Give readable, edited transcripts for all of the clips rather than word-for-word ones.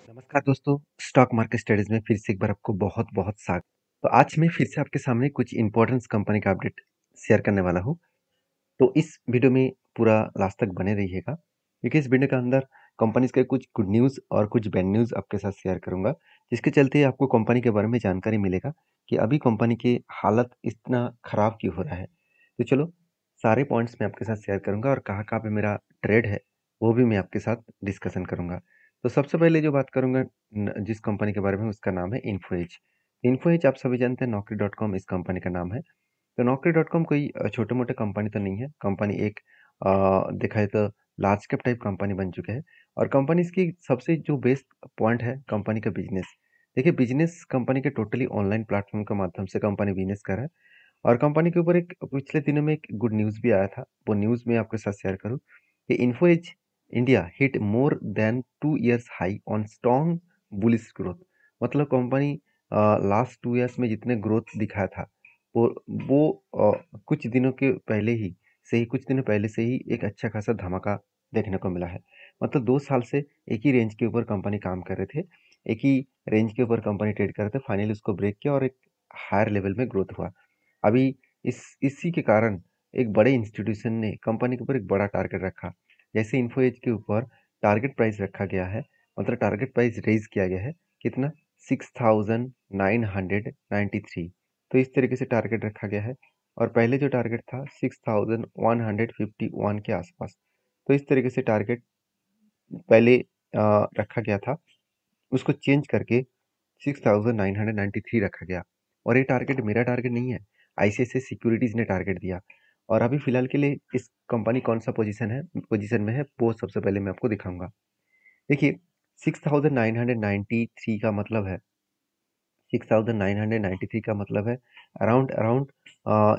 नमस्कार दोस्तों, stock market studies में फिर से एक बार आपको बहुत-बहुत स्वागत। तो आज मैं फिर से आपके सामने कुछ इम्पोर्टेंस कंपनी का अपडेट शेयर करने वाला हूँ। तो इस वीडियो में पूरा लास्ट तक बने रहिएगा, क्योंकि इस वीडियो के अंदर कंपनीज के कुछ गुड न्यूज़ और कुछ बैड न्यूज़ आपके साथ शेयर करूँगा, जिसके चलते आपको कंपनी के बारे में जानकारी मिलेगा कि अभी कंपनी की हालत इतना खराब क्यों हो रहा है। तो चलो, सारे पॉइंट्स मैं आपके साथ शेयर करूँगा और कहाँ-कहाँ पे मेरा ट्रेड है, वो भी मैं आपके साथ डिस्कशन करूँगा। तो सबसे पहले जो बात करूँगा जिस कंपनी के बारे में, उसका नाम है इन्फो एज। इन्फो एज आप सभी जानते हैं, नौकरी डॉट कॉम इस कंपनी का नाम है। तो नौकरी डॉट कॉम कोई छोटे-मोटे कंपनी तो नहीं है। कंपनी एक देखा जाए तो लार्ज कैप टाइप कंपनी बन चुके हैं और कंपनी इसकी सबसे जो बेस्ट पॉइंट है कंपनी का बिजनेस। देखिए, बिजनेस कंपनी के टोटली ऑनलाइन प्लेटफॉर्म के माध्यम से कंपनी बिजनेस कर रहा है और कंपनी के ऊपर एक पिछले दिनों में एक गुड न्यूज़ भी आया था। वो न्यूज़ मैं आपके साथ शेयर करूँ कि info as India hit more than 2 years high on strong bullish growth. मतलब कंपनी लास्ट 2 इयर्स में जितने ग्रोथ दिखाया था, वो वो कुछ दिनों के पहले ही कुछ दिनों पहले से ही एक अच्छा खासा धमाका देखने को मिला है। मतलब 2 साल से एक ही रेंज के ऊपर कंपनी काम कर रहे थे। एक ही रेंज के ऊपर कंपनी ट्रेड कर रहे थे। फाइनली उसको ब्रेक किया और एक हायर लेवल में ग्रोथ हुआ। अभी इसी के कारण एक बड़े इंस्टीट्यूशन ने कंपनी के ऊपर एक बड़ा टारगेट रखा। जैसे इन्फो एज के ऊपर टारगेट प्राइस रखा गया है, मतलब टारगेट प्राइस रेज किया गया है। कितना? 6,993। तो इस तरीके से टारगेट रखा गया है और पहले जो टारगेट था 6,151 के आसपास। तो इस तरीके से टारगेट पहले रखा गया था, उसको चेंज करके 6,993 रखा गया। और ये टारगेट मेरा टारगेट नहीं है, आईसीआईसीआई सिक्योरिटीज ने टारगेट दिया। और अभी फिलहाल के लिए इस कंपनी कौन सा पोजीशन में है, वो सबसे पहले मैं आपको दिखाऊंगा। देखिए, 6,993 का मतलब है 6,993 का मतलब है अराउंड अराउंड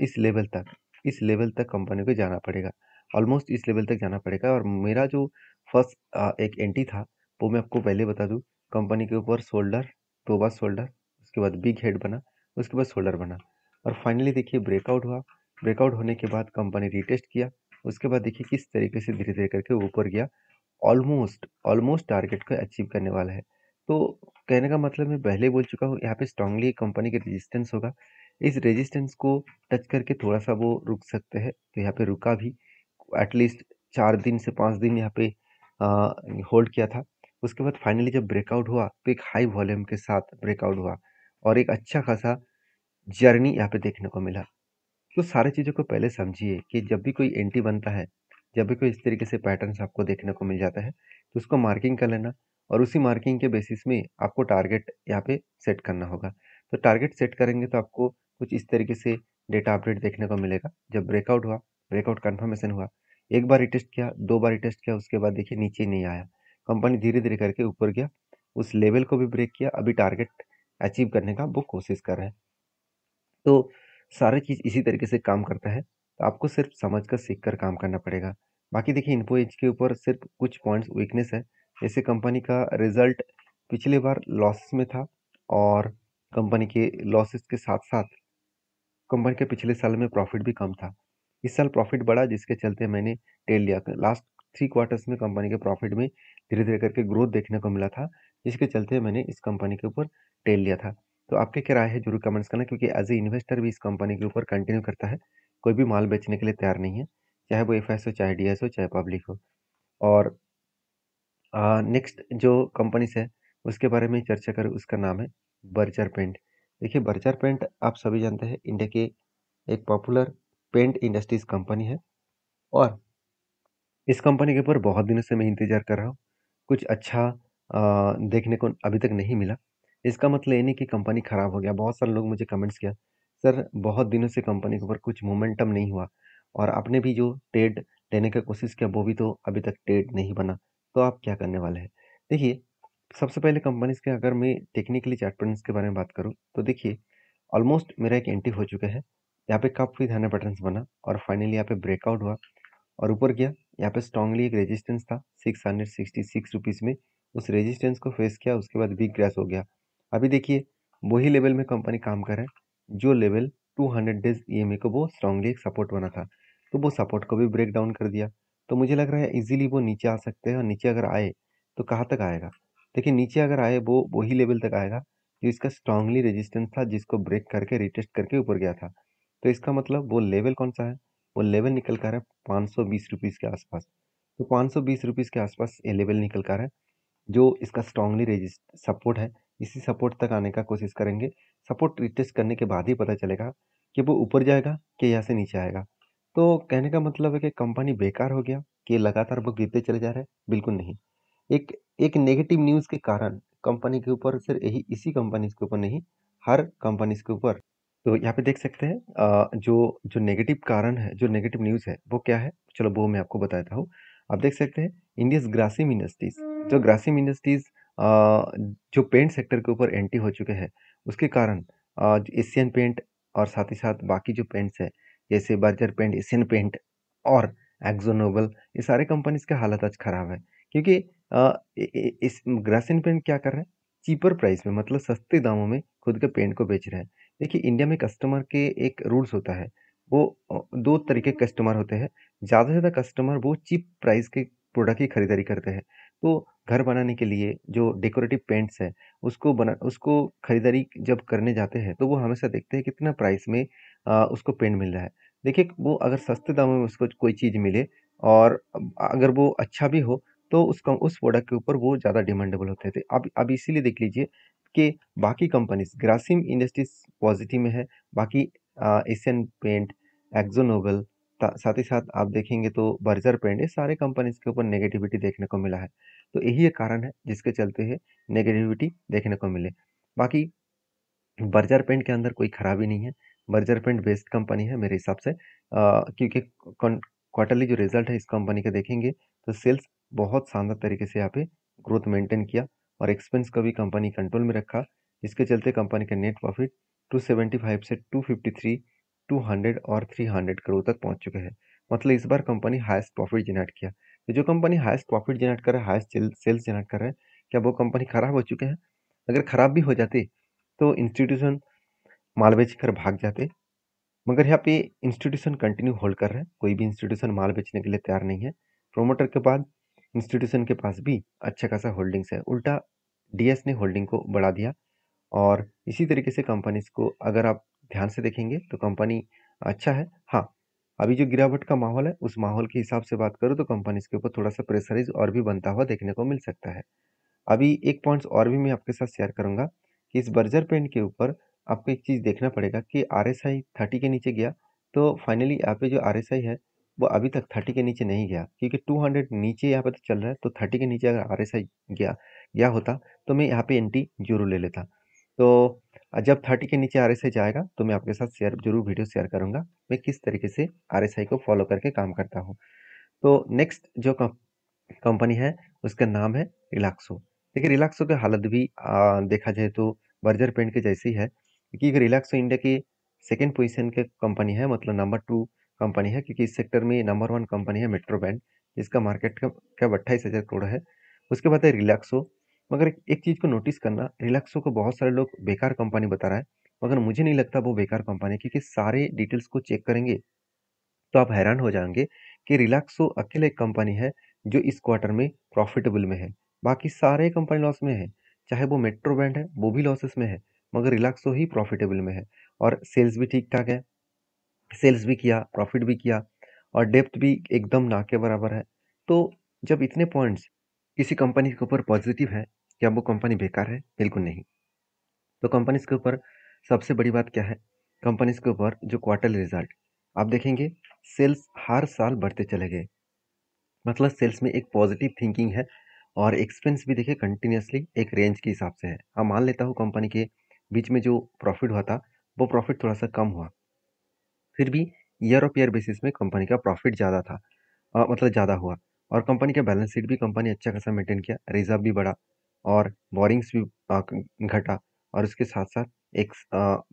इस लेवल तक कंपनी को जाना पड़ेगा। ऑलमोस्ट इस लेवल तक जाना पड़ेगा और मेरा जो फर्स्ट एक एंट्री था, वो मैं आपको पहले बता दूं। कंपनी के ऊपर शोल्डर, 2 बार शोल्डर, उसके बाद बिग हेड बना, उसके बाद शोल्डर बना और फाइनली देखिए ब्रेकआउट हुआ। ब्रेकआउट होने के बाद कंपनी रिटेस्ट किया। उसके बाद देखिए किस तरीके से धीरे धीरे करके ऊपर गया। ऑलमोस्ट ऑलमोस्ट टारगेट को अचीव करने वाला है। तो कहने का मतलब मैं पहले बोल चुका हूँ, यहाँ पे स्ट्रांगली कंपनी के रेजिस्टेंस होगा। इस रेजिस्टेंस को टच करके थोड़ा सा वो रुक सकते हैं, तो यहाँ पे रुका भी। एटलीस्ट 4 दिन से 5 दिन यहाँ पे होल्ड किया था। उसके बाद फाइनली जब ब्रेकआउट हुआ तो एक हाई वॉल्यूम के साथ ब्रेकआउट हुआ और एक अच्छा खासा जर्नी यहाँ पे देखने को मिला। तो सारी चीज़ों को पहले समझिए कि जब भी कोई एंट्री बनता है, जब भी कोई इस तरीके से पैटर्न्स आपको देखने को मिल जाता है, तो उसको मार्किंग कर लेना और उसी मार्किंग के बेसिस में आपको टारगेट यहाँ पे सेट करना होगा। तो टारगेट सेट करेंगे तो आपको कुछ इस तरीके से डेटा अपडेट देखने को मिलेगा। जब ब्रेकआउट हुआ, ब्रेकआउट कन्फर्मेशन हुआ, एक बार रिटेस्ट किया, 2 बार रिटेस्ट किया, उसके बाद देखिए नीचे नहीं आया। कंपनी धीरे-धीरे करके ऊपर गया, उस लेवल को भी ब्रेक किया, अभी टारगेट अचीव करने का वो कोशिश कर रहा है। तो सारी चीज़ इसी तरीके से काम करता है, तो आपको सिर्फ समझ कर सीख कर काम करना पड़ेगा। बाकी देखिए, इन्फो एज के ऊपर सिर्फ कुछ पॉइंट्स वीकनेस है। जैसे कंपनी का रिजल्ट पिछली बार लॉसेस में था और कंपनी के लॉसेस के साथ-साथ कंपनी के पिछले साल में प्रॉफिट भी कम था। इस साल प्रॉफिट बढ़ा, जिसके चलते मैंने टेल लिया। लास्ट 3 क्वार्टर्स में कंपनी के प्रॉफिट में धीरे-धीरे करके ग्रोथ देखने को मिला था, जिसके चलते मैंने इस कंपनी के ऊपर टेल लिया था। तो आपकी क्या राय है ज़रूर कमेंट्स करना, क्योंकि एज़ ए इन्वेस्टर भी इस कंपनी के ऊपर कंटिन्यू करता है। कोई भी माल बेचने के लिए तैयार नहीं है, चाहे वो एफएस हो, चाहे डीएस हो, चाहे पब्लिक हो। और नेक्स्ट जो कंपनीज है उसके बारे में चर्चा करें, उसका नाम है बर्जर पेंट। देखिए, बर्जर पेंट आप सभी जानते हैं, इंडिया के एक पॉपुलर पेंट इंडस्ट्रीज कंपनी है और इस कंपनी के ऊपर बहुत दिनों से मैं इंतजार कर रहा हूँ। कुछ अच्छा देखने को अभी तक नहीं मिला। इसका मतलब ये नहीं कि कंपनी खराब हो गया। बहुत सारे लोग मुझे कमेंट्स किया, सर बहुत दिनों से कंपनी के ऊपर कुछ मोमेंटम नहीं हुआ और आपने भी जो ट्रेड लेने का कोशिश किया वो भी तो अभी तक ट्रेड नहीं बना, तो आप क्या करने वाले हैं? देखिए, सबसे पहले कंपनीज के अगर मैं टेक्निकली चार्ट पैटर्न्स के बारे में बात करूँ, तो देखिए ऑलमोस्ट मेरा एक एंट्री हो चुका है। यहाँ पे कप विद हैंडल पैटर्न्स बना और फाइनली यहाँ पे ब्रेकआउट हुआ और ऊपर गया। यहाँ पे स्ट्रांगली एक रेजिस्टेंस था 666 रुपीज़ में, उस रेजिस्टेंस को फेस किया, उसके बाद बिग क्रैश हो गया। अभी देखिए वही लेवल में कंपनी काम कर रहा है, जो लेवल 200 डेज ईएमए को वो स्ट्रांगली एक सपोर्ट बना था, तो वो सपोर्ट को भी ब्रेक डाउन कर दिया। तो मुझे लग रहा है इजीली वो नीचे आ सकते हैं और नीचे अगर आए तो कहाँ तक आएगा? देखिए नीचे अगर आए वो वही लेवल तक आएगा जो इसका स्ट्रांगली रेजिस्टेंस था, जिसको ब्रेक करके रिटेस्ट करके ऊपर गया था। तो इसका मतलब वो लेवल कौन सा है, वो लेवल निकल कर है 520 रुपीज़ के आसपास। तो 520 रुपीज़ के आसपास ये लेवल निकल कर है, जो इसका स्ट्रांगली रेजिस्ट सपोर्ट है। इसी सपोर्ट तक आने का कोशिश करेंगे। सपोर्ट रिटेस्ट करने के बाद ही पता चलेगा कि वो ऊपर जाएगा कि यहाँ से नीचे आएगा। तो कहने का मतलब है कि कंपनी बेकार हो गया कि लगातार वो गिरते चले जा रहे हैं? बिल्कुल नहीं। एक एक नेगेटिव न्यूज़ के कारण कंपनी के ऊपर, सिर्फ यही इसी कंपनी के ऊपर नहीं, हर कंपनीज के ऊपर। तो यहाँ पे देख सकते हैं जो जो नेगेटिव कारण है, जो नेगेटिव न्यूज़ है वो क्या है, चलो वो मैं आपको बताता हूँ। आप देख सकते हैं इंडियस ग्रासिम इंडस्ट्रीज, जो ग्रासिम इंडस्ट्रीज जो पेंट सेक्टर के ऊपर एंटी हो चुके हैं, उसके कारण एशियन पेंट और साथ ही साथ बाकी जो पेंट्स है जैसे बर्जर पेंट, एशियन पेंट और एक्जो नोबल, ये सारे कंपनीज का हालत आज खराब है। क्योंकि इस ग्रासिम पेंट क्या कर रहे हैं, चीपर प्राइस में, मतलब सस्ते दामों में खुद के पेंट को बेच रहे हैं। देखिए इंडिया में कस्टमर के एक रूल्स होता है, वो दो तरीके के कस्टमर होते हैं। ज़्यादा से ज़्यादा कस्टमर वो चीप प्राइस के प्रोडक्ट की खरीदारी करते हैं। तो घर बनाने के लिए जो डेकोरेटिव पेंट्स है, उसको खरीदारी जब करने जाते हैं तो वो हमेशा देखते हैं कितना प्राइस में उसको पेंट मिल रहा है। देखिए वो अगर सस्ते दामों में उसको कोई चीज़ मिले और अगर वो अच्छा भी हो तो उस प्रोडक्ट के ऊपर वो ज़्यादा डिमांडेबल होते थे। अब इसीलिए देख लीजिए कि बाकी कंपनीज, ग्रासिम इंडस्ट्रीज पॉजिटिव में है, बाकी एशियन पेंट, एक्जो नोबल, साथ ही साथ आप देखेंगे तो बर्जर पेंट, ये सारे कंपनीज के ऊपर नेगेटिविटी देखने को मिला है। तो यही एक कारण है जिसके चलते है नेगेटिविटी देखने को मिले। बाकी बर्जर पेंट के अंदर कोई खराबी नहीं है। बर्जर पेंट बेस्ट कंपनी है मेरे हिसाब से, क्योंकि क्वार्टरली जो रिजल्ट है इस कंपनी का देखेंगे तो सेल्स बहुत शानदार तरीके से यहाँ पे ग्रोथ मेंटेन किया और एक्सपेंस को भी कंपनी कंट्रोल में रखा, जिसके चलते कंपनी का नेट प्रॉफिट 275 से 253, 200 और 300 करोड़ तक पहुंच चुके हैं। मतलब इस बार कंपनी हाईएस्ट प्रॉफिट जनरेट किया। तो जो कंपनी हाईएस्ट प्रॉफिट जनरेट कर रहा है, हाईएस्ट सेल्स जनरेट कर रहा है, क्या वो कंपनी खराब हो चुके हैं? अगर खराब भी हो जाती तो इंस्टीट्यूशन माल बेचकर भाग जाते, मगर यहाँ पे इंस्टीट्यूशन कंटिन्यू होल्ड कर रहे हैं। कोई भी इंस्टीट्यूशन माल बेचने के लिए तैयार नहीं है। प्रोमोटर के बाद इंस्टीट्यूशन के पास भी अच्छा खासा होल्डिंग्स है, उल्टा डीएस ने होल्डिंग को बढ़ा दिया। और इसी तरीके से कंपनीज को अगर आप ध्यान से देखेंगे तो कंपनी अच्छा है। हाँ, अभी जो गिरावट का माहौल है उस माहौल के हिसाब से बात करूँ तो कंपनीज के ऊपर थोड़ा सा प्रेशराइज और भी बनता हुआ देखने को मिल सकता है। अभी एक पॉइंट्स और भी मैं आपके साथ शेयर करूंगा कि इस बर्जर पेंट के ऊपर आपको एक चीज़ देखना पड़ेगा कि RSI 30 के नीचे गया, तो फाइनली यहाँ पे जो RSI है वो अभी तक 30 के नीचे नहीं गया, क्योंकि 200 नीचे यहाँ पे तो चल रहा है। तो 30 के नीचे अगर RSI गया गया होता तो मैं यहाँ पे एंटी जरूर ले लेता। तो जब 30 के नीचे RSI जाएगा तो मैं आपके साथ जरूर वीडियो शेयर करूंगा मैं किस तरीके से RSI को फॉलो करके काम करता हूँ। तो नेक्स्ट जो कंपनी है उसका नाम है रिलैक्सो। देखिए रिलैक्सो की हालत भी देखा जाए तो बर्जर पेंट के जैसी है, क्योंकि रिलैक्सो इंडिया की सेकंड पोजीशन के कंपनी है, मतलब नंबर 2 कंपनी है, क्योंकि इस सेक्टर में नंबर 1 कंपनी है मेट्रो बैंक, जिसका मार्केट कैप 28,000 करोड़ है। उसके बाद है रिलैक्सो। मगर एक चीज़ को नोटिस करना, रिलैक्सो को बहुत सारे लोग बेकार कंपनी बता रहा है, मगर मुझे नहीं लगता वो बेकार कंपनी है, क्योंकि सारे डिटेल्स को चेक करेंगे तो आप हैरान हो जाएंगे कि रिलैक्सो अकेले एक कंपनी है जो इस क्वार्टर में प्रॉफिटेबल में है। बाकी सारे कंपनी लॉस में है, चाहे वो मेट्रो बैंड है वो भी लॉसेस में है, मगर रिलैक्सो ही प्रॉफिटेबल में है। और सेल्स भी ठीक ठाक है, सेल्स भी किया, प्रॉफिट भी किया और डेप्थ भी एकदम ना के बराबर है। तो जब इतने पॉइंट्स किसी कंपनी के ऊपर पॉजिटिव है, क्या वो कंपनी बेकार है? बिल्कुल नहीं। तो कंपनीज के ऊपर सबसे बड़ी बात क्या है, कंपनीज के ऊपर जो क्वार्टरली रिजल्ट आप देखेंगे, सेल्स हर साल बढ़ते चले गए, मतलब सेल्स में एक पॉजिटिव थिंकिंग है। और एक्सपेंस भी देखिए कंटिन्यूसली एक रेंज के हिसाब से है। हाँ, मान लेता हूँ कंपनी के बीच में जो प्रॉफिट हुआ था वो प्रॉफिट थोड़ा सा कम हुआ, फिर भी ईयर ऑफ ईयर बेसिस में कंपनी का प्रॉफिट ज़्यादा था, मतलब ज़्यादा हुआ। और कंपनी का बैलेंस शीट भी कंपनी अच्छा खासा मेंटेन किया, रिजर्व भी बढ़ा और बोरिंग्स भी घटा, और उसके साथ साथ एक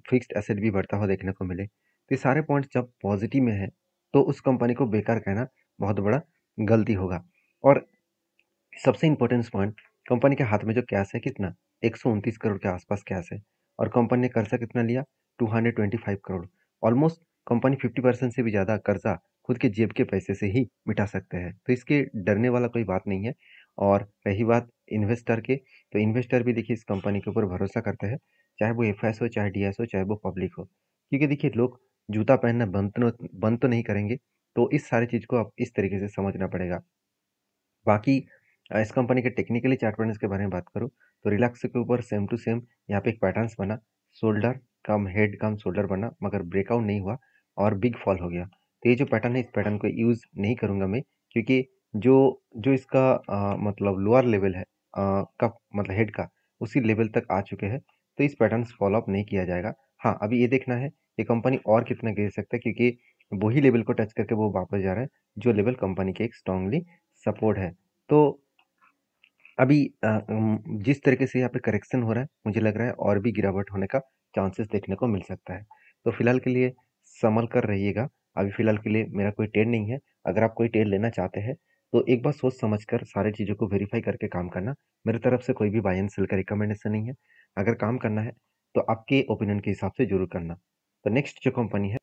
फिक्स्ड एसेट भी बढ़ता हुआ देखने को मिले। तो ये सारे पॉइंट्स जब पॉजिटिव में है तो उस कंपनी को बेकार कहना बहुत बड़ा गलती होगा। और सबसे इम्पोर्टेंट पॉइंट, कंपनी के हाथ में जो कैश है कितना, 129 करोड़ के आसपास कैश है, और कंपनी ने कर्जा कितना लिया, 225 करोड़। ऑलमोस्ट कंपनी 50% से भी ज़्यादा कर्जा खुद के जेब के पैसे से ही मिटा सकते हैं, तो इसके डरने वाला कोई बात नहीं है। और रही बात इन्वेस्टर के, तो इन्वेस्टर भी देखिए इस कंपनी के ऊपर भरोसा करते हैं, चाहे वो एफएस हो, चाहे डीएस हो, चाहे वो पब्लिक हो। क्योंकि देखिए लोग जूता पहनना बंद तो नहीं करेंगे, तो इस सारी चीज़ को आप इस तरीके से समझना पड़ेगा। बाकी इस कंपनी के टेक्निकली चार्ट पैटर्न्स के बारे में बात करूँ, तो रिलैक्स के ऊपर सेम टू सेम यहाँ पे एक पैटर्न्स बना, शोल्डर कम हेड कम शोल्डर बना, मगर ब्रेकआउट नहीं हुआ और बिग फॉल हो गया। तो ये जो पैटर्न है, इस पैटर्न को यूज़ नहीं करूँगा मैं, क्योंकि जो जो इसका मतलब लोअर लेवल है कप मतलब हेड का, उसी लेवल तक आ चुके हैं, तो इस पैटर्न से फॉलो अप नहीं किया जाएगा। हाँ, अभी ये देखना है ये कंपनी और कितना गिर सकता है, क्योंकि वही लेवल को टच करके वो वापस जा रहा है, जो लेवल कंपनी के एक स्ट्रांगली सपोर्ट है। तो अभी जिस तरीके से यहाँ पे करेक्शन हो रहा है, मुझे लग रहा है और भी गिरावट होने का चांसेस देखने को मिल सकता है। तो फिलहाल के लिए संभल कर रहिएगा। अभी फिलहाल के लिए मेरा कोई ट्रेड नहीं है। अगर आप कोई ट्रेड लेना चाहते हैं, तो एक बार सोच समझ कर सारी चीज़ों को वेरीफाई करके काम करना। मेरी तरफ से कोई भी बाय एंड सेल का रिकमेंडेशन नहीं है। अगर काम करना है, तो आपके ओपिनियन के हिसाब से ज़रूर करना। तो नेक्स्ट जो कंपनी है,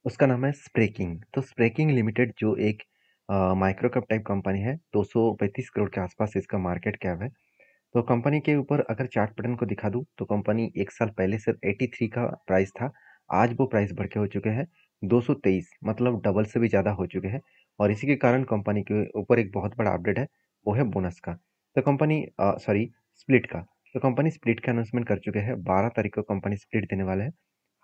उसका नाम है स्प्रेकिंग। तो स्प्रेकिंग लिमिटेड जो एक माइक्रो कैप टाइप कंपनी है, 235 करोड़ के आसपास इसका मार्केट कैप है। तो कंपनी के ऊपर अगर चार्ट पैटर्न को दिखा दूँ, तो कंपनी 1 साल पहले सिर्फ 83 का प्राइस था, आज वो प्राइस बढ़ के हो चुके हैं 223, मतलब डबल से भी ज़्यादा हो चुके हैं। और इसी के कारण कंपनी के ऊपर एक बहुत बड़ा अपडेट है, वो है बोनस का। तो कंपनी सॉरी स्प्लिट का। तो कंपनी स्प्लिट का अनाउंसमेंट कर चुके हैं, 12 तारीख को कंपनी स्प्लिट देने वाले हैं।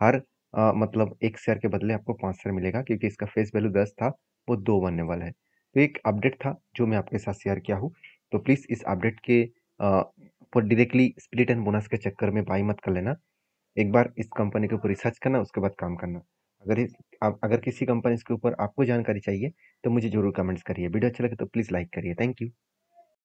हर मतलब 1 शेयर के बदले आपको 5 शेयर मिलेगा, क्योंकि इसका फेस वैल्यू 10 था, वो 2 बनने वाला है। तो एक अपडेट था जो मैं आपके साथ शेयर किया हूँ। तो प्लीज़ इस अपडेट के पर डायरेक्टली स्प्लिट एंड बोनस के चक्कर में बाई मत कर लेना। एक बार इस कंपनी के ऊपर रिसर्च करना, उसके बाद काम करना। अगर किसी कंपनी के ऊपर आपको जानकारी चाहिए, तो मुझे ज़रूर कमेंट्स करिए। वीडियो अच्छा लगे तो प्लीज़ लाइक करिए। Thank you.